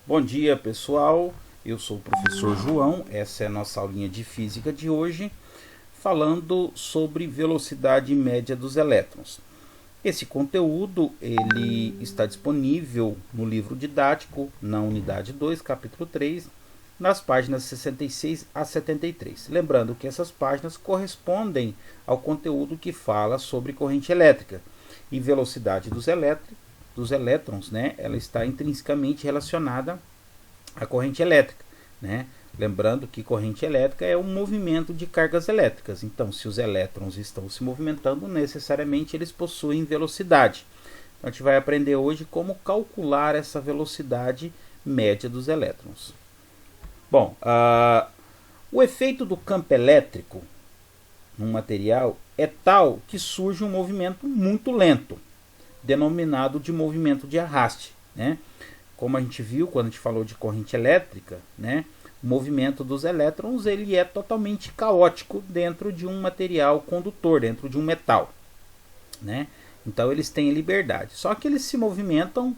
Bom dia, pessoal. Eu sou o professor João. Essa é a nossa aulinha de física de hoje, falando sobre velocidade média dos elétrons. Esse conteúdo ele está disponível no livro didático, na unidade 2, capítulo 3, nas páginas 66 a 73. Lembrando que essas páginas correspondem ao conteúdo que fala sobre corrente elétrica e velocidade dos elétrons, né? Ela está intrinsecamente relacionada à corrente elétrica, né? Lembrando que corrente elétrica é um movimento de cargas elétricas. Então, se os elétrons estão se movimentando, necessariamente eles possuem velocidade. Então, a gente vai aprender hoje como calcular essa velocidade média dos elétrons. Bom, o efeito do campo elétrico num material é tal que surge um movimento muito lento, denominado de movimento de arraste, né? Como a gente viu quando a gente falou de corrente elétrica, né? O movimento dos elétrons ele é totalmente caótico dentro de um material condutor, dentro de um metal, né? Então eles têm liberdade, só que eles se movimentam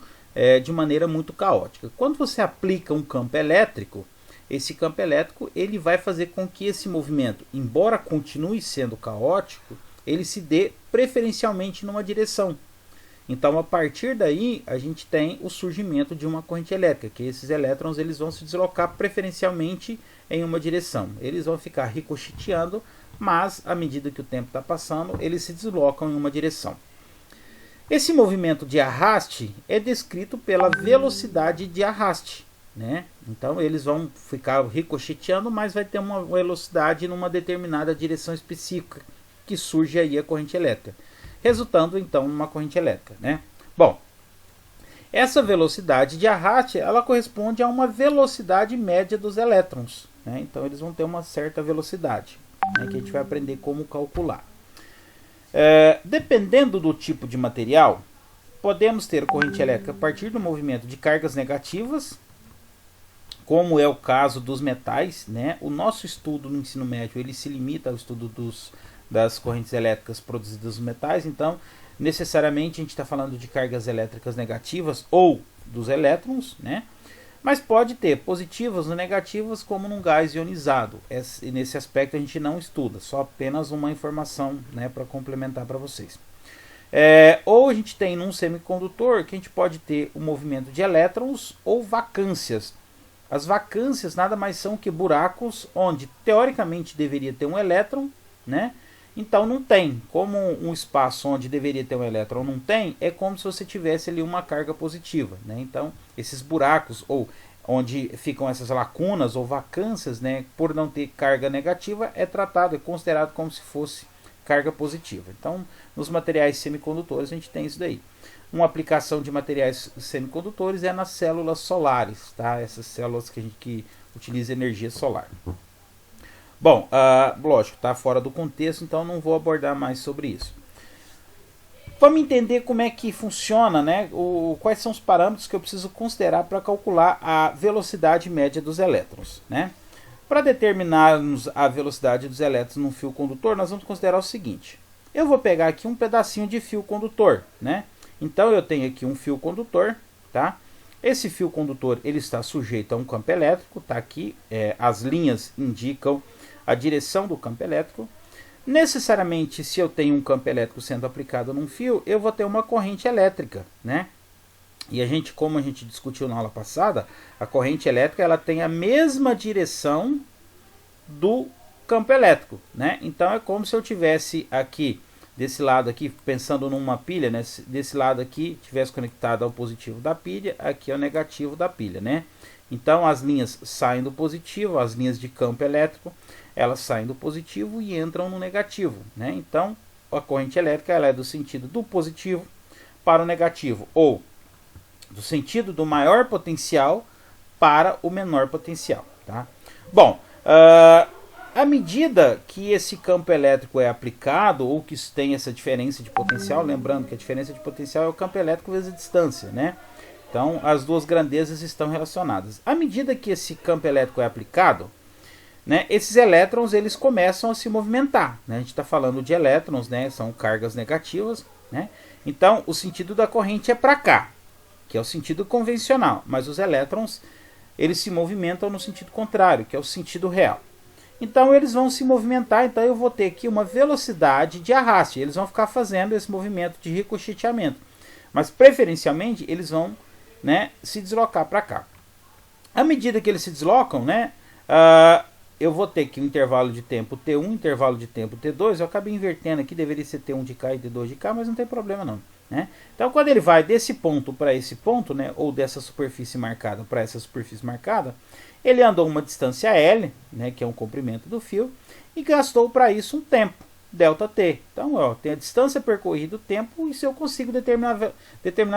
de maneira muito caótica. Quando você aplica um campo elétrico, esse campo elétrico ele vai fazer com que esse movimento, embora continue sendo caótico, ele se dê preferencialmente numa direção. Então, a partir daí, a gente tem o surgimento de uma corrente elétrica, que esses elétrons eles vão se deslocar preferencialmente em uma direção. Eles vão ficar ricocheteando, mas à medida que o tempo está passando, eles se deslocam em uma direção. Esse movimento de arraste é descrito pela velocidade de arraste, né? Então, eles vão ficar ricocheteando, mas vai ter uma velocidade numa determinada direção específica, que surge aí a corrente elétrica, resultando então numa corrente elétrica, né? Bom, essa velocidade de arraste ela corresponde a uma velocidade média dos elétrons, né? Então eles vão ter uma certa velocidade, né, que a gente vai aprender como calcular. Dependendo do tipo de material, podemos ter corrente elétrica a partir do movimento de cargas negativas, como é o caso dos metais, né? O nosso estudo no ensino médio ele se limita ao estudo das correntes elétricas produzidas nos metais, então necessariamente a gente está falando de cargas elétricas negativas ou dos elétrons, né? Mas pode ter positivas ou negativas como num gás ionizado. Nesse aspecto a gente não estuda, só apenas uma informação, né, para complementar para vocês. Ou a gente tem num semicondutor que a gente pode ter o movimento de elétrons ou vacâncias. As vacâncias nada mais são que buracos onde teoricamente deveria ter um elétron, né? Então não tem. Como um espaço onde deveria ter um elétron não tem, é como se você tivesse ali uma carga positiva, né? Então esses buracos ou onde ficam essas lacunas ou vacâncias, né, por não ter carga negativa, é considerado como se fosse carga positiva. Então nos materiais semicondutores a gente tem isso daí. Uma aplicação de materiais semicondutores é nas células solares, tá? Essas células que utilizam energia solar. Bom, lógico, está fora do contexto, então não vou abordar mais sobre isso. Vamos entender como é que funciona, né? Quais são os parâmetros que eu preciso considerar para calcular a velocidade média dos elétrons, né? Para determinarmos a velocidade dos elétrons num fio condutor, nós vamos considerar o seguinte. Eu vou pegar aqui um pedacinho de fio condutor, né? Então eu tenho aqui um fio condutor, tá? Esse fio condutor ele está sujeito a um campo elétrico, tá aqui, as linhas indicam a direção do campo elétrico. Necessariamente, se eu tenho um campo elétrico sendo aplicado num fio, eu vou ter uma corrente elétrica, né? E como a gente discutiu na aula passada, a corrente elétrica ela tem a mesma direção do campo elétrico, né? Então é como se eu tivesse aqui desse lado aqui, pensando numa pilha, né? Desse lado aqui tivesse conectado ao positivo da pilha, aqui é o negativo da pilha, né? Então as linhas saem do positivo, as linhas de campo elétrico, elas saem do positivo e entram no negativo, né? Então a corrente elétrica ela é do sentido do positivo para o negativo, ou do sentido do maior potencial para o menor potencial, tá? Bom, à medida que esse campo elétrico é aplicado, ou que tem essa diferença de potencial, lembrando que a diferença de potencial é o campo elétrico vezes a distância, né? Então as duas grandezas estão relacionadas. À medida que esse campo elétrico é aplicado, né, esses elétrons eles começam a se movimentar, né? A gente está falando de elétrons, né? São cargas negativas, né? Então o sentido da corrente é para cá. que é o sentido convencional, mas os elétrons eles se movimentam no sentido contrário, que é o sentido real. Então eles vão se movimentar, então eu vou ter aqui uma velocidade de arraste, eles vão ficar fazendo esse movimento de ricocheteamento, mas preferencialmente eles vão, né, se deslocar para cá. À medida que eles se deslocam, né, eu vou ter aqui um intervalo de tempo T1, intervalo de tempo T2, eu acabei invertendo aqui, deveria ser T1 de cá e T2 de cá, mas não tem problema não. Né? Então quando ele vai desse ponto para esse ponto, né, ou dessa superfície marcada para essa superfície marcada, ele andou uma distância L, né, que é um comprimento do fio, e gastou para isso um tempo, ΔT. Então ó, tem a distância percorrida, o tempo, e se eu consigo determinar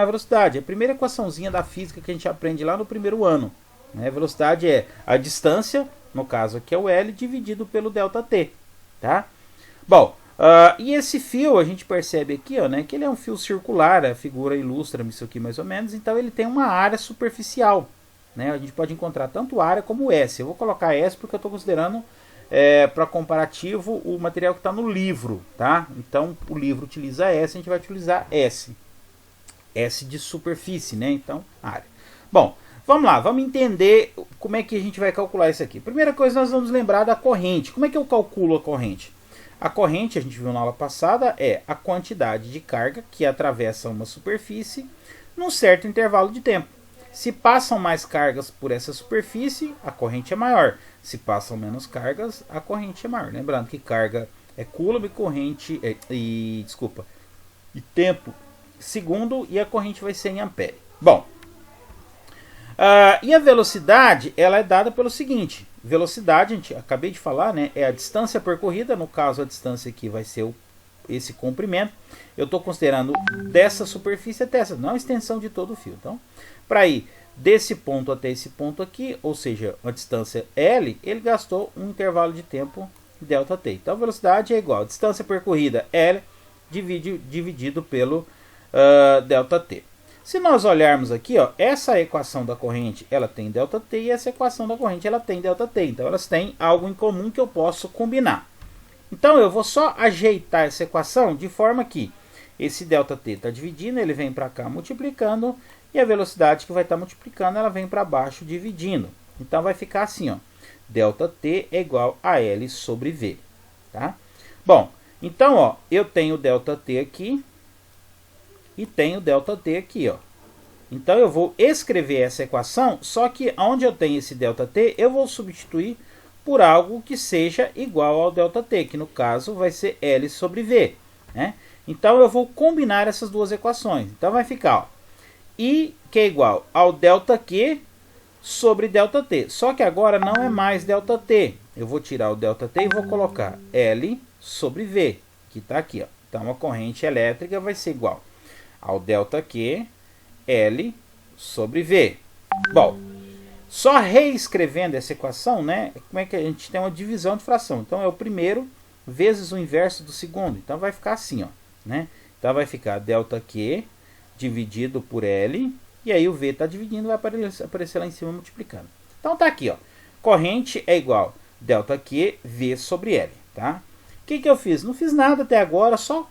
a velocidade. A primeira equaçãozinha da física que a gente aprende lá no primeiro ano. Né? A velocidade é a distância, no caso aqui é o L, dividido pelo ΔT. Tá? Bom, e esse fio a gente percebe aqui, ó, né, que ele é um fio circular, a figura ilustra isso aqui mais ou menos, então ele tem uma área superficial. Né? A gente pode encontrar tanto área como S. Eu vou colocar S porque eu estou considerando para comparativo o material que está no livro. Tá? Então o livro utiliza S, a gente vai utilizar S. S de superfície, né? Então área. Bom, vamos lá, vamos entender como é que a gente vai calcular isso aqui. Primeira coisa, nós vamos lembrar da corrente. Como é que eu calculo a corrente? A corrente, a gente viu na aula passada, é a quantidade de carga que atravessa uma superfície num certo intervalo de tempo. Se passam mais cargas por essa superfície, a corrente é maior. Se passam menos cargas, a corrente é maior. Lembrando que carga é coulomb, corrente e tempo segundo, e a corrente vai ser em ampere. Bom, e a velocidade ela é dada pelo seguinte: velocidade, a gente acabei de falar, né, é a distância percorrida. No caso, a distância aqui vai ser esse comprimento. Eu estou considerando dessa superfície até essa, não a extensão de todo o fio. Então, para ir desse ponto até esse ponto aqui, ou seja, a distância L, ele gastou um intervalo de tempo ΔT. Então, a velocidade é igual a distância percorrida L dividido pelo ΔT. Se nós olharmos aqui, ó, essa equação da corrente ela tem ΔT e essa equação da corrente ela tem ΔT. Então, elas têm algo em comum que eu posso combinar. Então, eu vou só ajeitar essa equação de forma que esse ΔT está dividindo, ele vem para cá multiplicando, e a velocidade que vai estar multiplicando, ela vem para baixo dividindo. Então, vai ficar assim, ó, ΔT é igual a L sobre V. Tá? Bom, então, ó, eu tenho ΔT aqui e tenho ΔT aqui, ó. Então, eu vou escrever essa equação, só que onde eu tenho esse ΔT, eu vou substituir por algo que seja igual ao ΔT, que no caso vai ser L sobre V. Né? Então, eu vou combinar essas duas equações. Então, vai ficar, ó, I que é igual ao ΔQ sobre ΔT. Só que agora não é mais ΔT. Eu vou tirar o ΔT e vou colocar L sobre V, que está aqui. Ó. Então, a corrente elétrica vai ser igual ao ΔQ L sobre V. Bom, só reescrevendo essa equação, né, como é que a gente tem uma divisão de fração. Então, é o primeiro vezes o inverso do segundo. Então, vai ficar assim, ó, né? Então, vai ficar ΔQ dividido por L, e aí o V está dividindo, vai aparecer lá em cima multiplicando. Então, tá aqui, ó, corrente é igual ΔQ V sobre L, tá? O que eu fiz? Não fiz nada até agora, só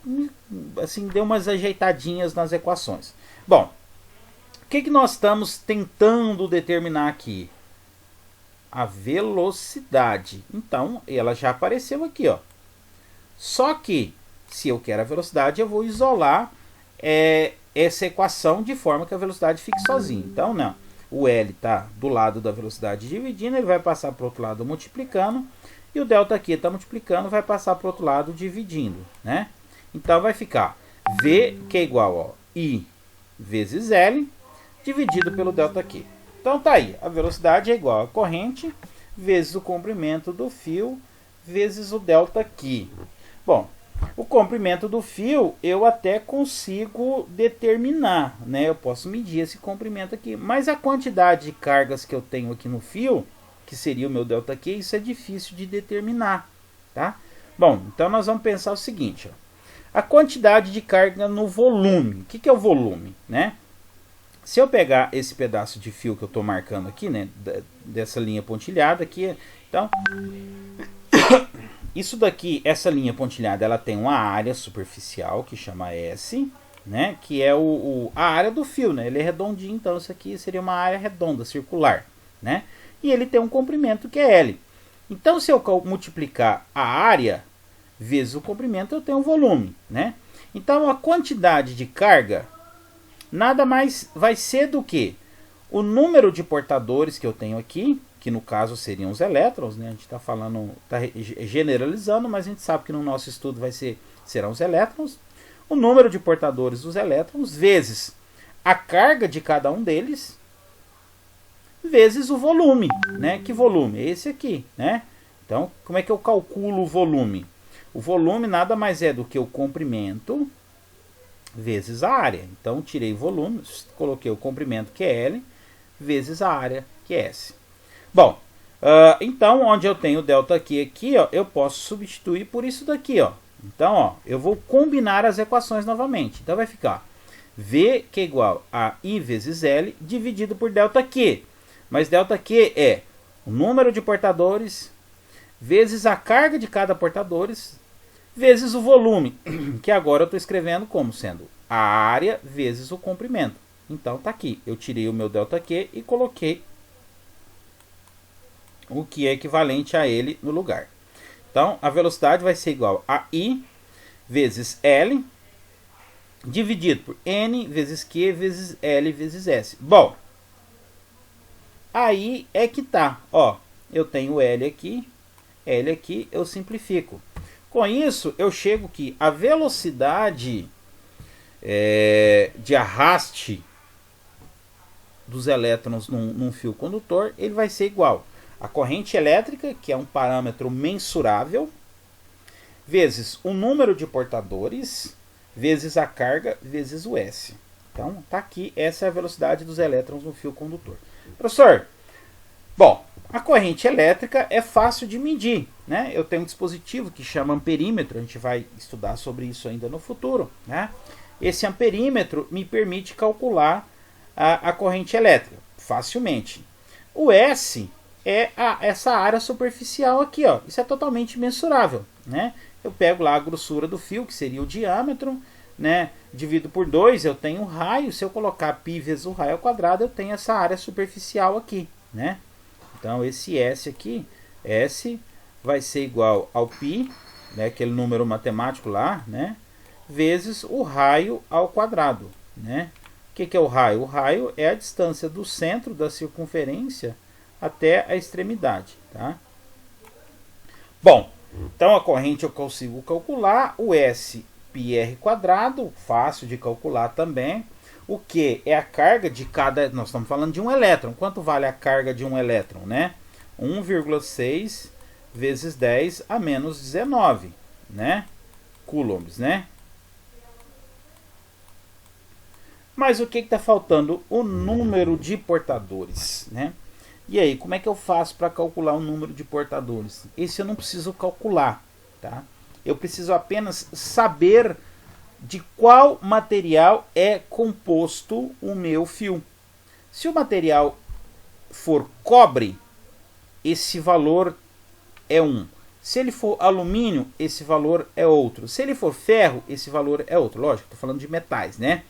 assim, dei umas ajeitadinhas nas equações. Bom, o que nós estamos tentando determinar aqui? A velocidade. Então, ela já apareceu aqui, ó. Só que, se eu quero a velocidade, eu vou isolar essa equação de forma que a velocidade fique sozinha. Então, não. O L está do lado da velocidade dividindo, ele vai passar para o outro lado multiplicando, e o delta aqui está multiplicando, vai passar para o outro lado dividindo. Né? Então, vai ficar V, que é igual a I vezes L, dividido pelo delta Q. Então, tá aí. A velocidade é igual a corrente vezes o comprimento do fio vezes o delta Q. Bom, o comprimento do fio eu até consigo determinar, né? Eu posso medir esse comprimento aqui, mas a quantidade de cargas que eu tenho aqui no fio, que seria o meu ΔQ, isso é difícil de determinar, tá? Bom, então nós vamos pensar o seguinte, ó. A quantidade de carga no volume. O que é o volume, né? Se eu pegar esse pedaço de fio que eu estou marcando aqui, né, dessa linha pontilhada aqui, então isso daqui, essa linha pontilhada, ela tem uma área superficial que chama S, né? Que é a área do fio, né? Ele é redondinho, então isso aqui seria uma área redonda, circular, né? E ele tem um comprimento que é L. Então, se eu multiplicar a área vezes o comprimento, eu tenho um volume, né? Então, a quantidade de carga nada mais vai ser do que o número de portadores que eu tenho aqui, que no caso seriam os elétrons, né? A gente está falando, está generalizando, mas a gente sabe que no nosso estudo serão os elétrons. O número de portadores dos elétrons vezes a carga de cada um deles vezes o volume, né? Que volume? Esse aqui, né? Então, como é que eu calculo o volume? O volume nada mais é do que o comprimento vezes a área. Então, tirei o volume, coloquei o comprimento, que é L, vezes a área, que é S. Bom, então, onde eu tenho o delta Q aqui, ó, eu posso substituir por isso daqui, ó. Então, ó, eu vou combinar as equações novamente. Então, vai ficar V, que é igual a I vezes L, dividido por delta Q. Mas delta Q é o número de portadores vezes a carga de cada portadores vezes o volume, que agora eu estou escrevendo como sendo a área vezes o comprimento. Então tá aqui, eu tirei o meu delta Q e coloquei o que é equivalente a ele no lugar. Então a velocidade vai ser igual a I vezes L dividido por N vezes Q vezes L vezes S. Bom, aí é que tá, ó, eu tenho L aqui, eu simplifico. Com isso, eu chego que a velocidade de arraste dos elétrons num fio condutor, ele vai ser igual a corrente elétrica, que é um parâmetro mensurável, vezes o número de portadores, vezes a carga, vezes o S. Então, tá aqui, essa é a velocidade dos elétrons no fio condutor. Professor, bom, a corrente elétrica é fácil de medir, né? Eu tenho um dispositivo que chama amperímetro, a gente vai estudar sobre isso ainda no futuro, né? Esse amperímetro me permite calcular a corrente elétrica facilmente. O S é essa área superficial aqui, ó. Isso é totalmente mensurável, né? Eu pego lá a grossura do fio, que seria o diâmetro, né? Divido por 2, eu tenho o raio. Se eu colocar π vezes o raio ao quadrado, eu tenho essa área superficial aqui, né? Então, esse S aqui, S vai ser igual ao π, né, aquele número matemático lá, né, vezes o raio ao quadrado, né? O que é o raio? O raio é a distância do centro da circunferência até a extremidade, tá? Bom, então a corrente eu consigo calcular, o S πr quadrado, fácil de calcular também. O que é a carga de cada... Nós estamos falando de um elétron. Quanto vale a carga de um elétron, né? 1,6 vezes 10 a menos 19, né? Coulombs, né? Mas o que está faltando? O número de portadores, né? E aí, como é que eu faço para calcular o número de portadores? Esse eu não preciso calcular, tá? Eu preciso apenas saber de qual material é composto o meu fio. Se o material for cobre, esse valor é 1. Se ele for alumínio, esse valor é outro. Se ele for ferro, esse valor é outro. Lógico, estou falando de metais, né?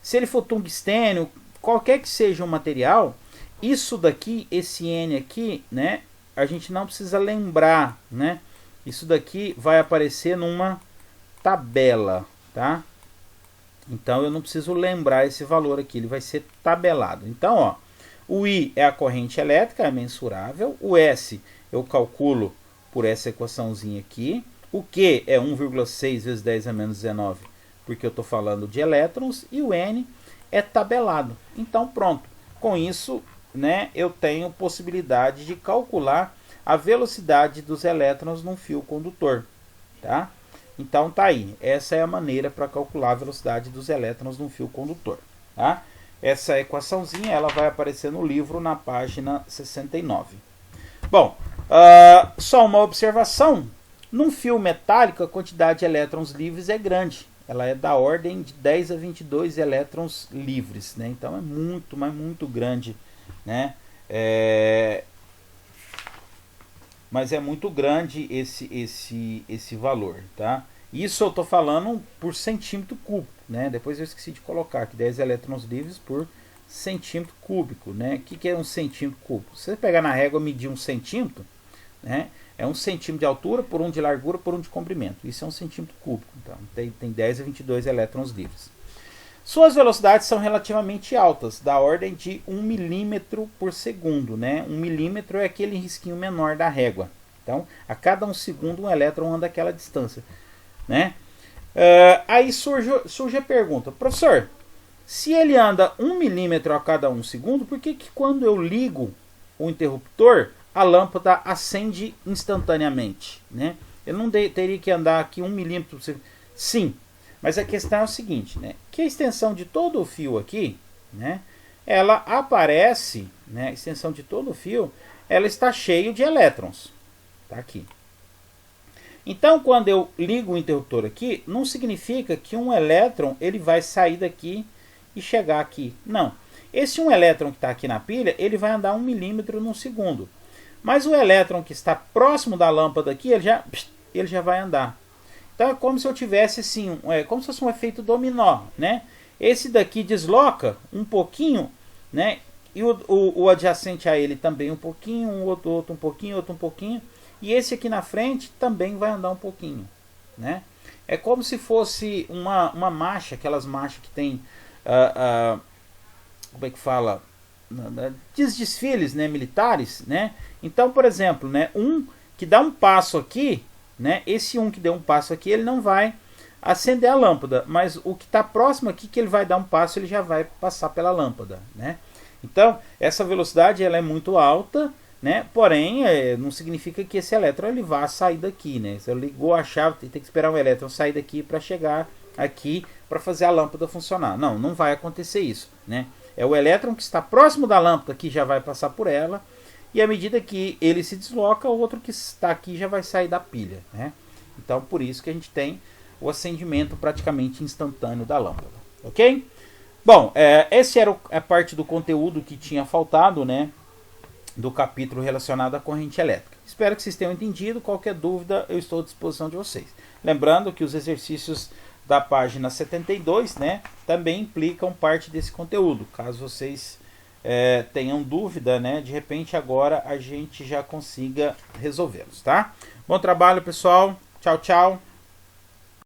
Se ele for tungstênio, qualquer que seja o material, isso daqui, esse N aqui, né? A gente não precisa lembrar, né? Isso daqui vai aparecer numa tabela, tá? Então eu não preciso lembrar esse valor aqui, ele vai ser tabelado. Então, ó, o I é a corrente elétrica, é mensurável. O S eu calculo por essa equaçãozinha aqui. O Q é 1,6 vezes 10 a menos 19, porque eu estou falando de elétrons. E o N é tabelado. Então pronto, com isso, né, eu tenho possibilidade de calcular a velocidade dos elétrons num fio condutor, tá? Então tá aí, essa é a maneira para calcular a velocidade dos elétrons num fio condutor, tá? Essa equaçãozinha ela vai aparecer no livro na página 69. Bom, só uma observação, num fio metálico a quantidade de elétrons livres é grande, ela é da ordem de 10 a 22 elétrons livres, né? Então é muito, mas muito grande, né? Mas é muito grande esse valor, tá? Isso eu estou falando por centímetro cúbico, né? Depois eu esqueci de colocar aqui 10 elétrons livres por centímetro cúbico, né? O que é um centímetro cúbico? Se você pegar na régua e medir um centímetro, né? É 1 centímetro de altura por 1 de largura por 1 de comprimento. Isso é 1 centímetro cúbico. Então tem 10 a 22 elétrons livres. Suas velocidades são relativamente altas, da ordem de 1 milímetro por segundo, né? 1 milímetro é aquele risquinho menor da régua. Então, a cada 1 segundo um elétron anda aquela distância, né? Aí surge a pergunta, professor, se ele anda 1 milímetro a cada 1 segundo, por que quando eu ligo o interruptor, a lâmpada acende instantaneamente, né? Eu não teria que andar aqui 1 milímetro por segundo. Sim, mas a questão é o seguinte, né? Que a extensão de todo o fio aqui, né? Ela aparece, né? A extensão de todo o fio, ela está cheia de elétrons. Tá aqui. Então, quando eu ligo o interruptor aqui, não significa que um elétron ele vai sair daqui e chegar aqui. Não. Esse um elétron que está aqui na pilha, ele vai andar 1 milímetro no segundo. Mas o elétron que está próximo da lâmpada aqui, ele já vai andar. Então é como se eu tivesse assim, como se fosse um efeito dominó, né? Esse daqui desloca um pouquinho, né? E o adjacente a ele também um pouquinho, outro um pouquinho, outro um pouquinho. E esse aqui na frente também vai andar um pouquinho, né? É como se fosse uma marcha, aquelas marchas que tem, como é que fala? Desfiles, né, militares, né? Então, por exemplo, né, um que dá um passo aqui, né? Esse um que deu um passo aqui, ele não vai acender a lâmpada, mas o que está próximo aqui, que ele vai dar um passo, ele já vai passar pela lâmpada, né? Então, essa velocidade ela é muito alta, né? Porém, não significa que esse elétron ele vá sair daqui, né? Se eu ligou a chave, tem que esperar o elétron sair daqui para chegar aqui para fazer a lâmpada funcionar. Não, não vai acontecer isso, né? É o elétron que está próximo da lâmpada que já vai passar por ela, e à medida que ele se desloca, o outro que está aqui já vai sair da pilha, né? Então, por isso que a gente tem o acendimento praticamente instantâneo da lâmpada, ok? Bom, esse era a parte do conteúdo que tinha faltado, né? Do capítulo relacionado à corrente elétrica. Espero que vocês tenham entendido. Qualquer dúvida, eu estou à disposição de vocês. Lembrando que os exercícios da página 72, né, também implicam parte desse conteúdo. Caso vocês tenham dúvida, né, de repente agora a gente já consiga resolvê-los, tá? Bom trabalho, pessoal. Tchau, tchau.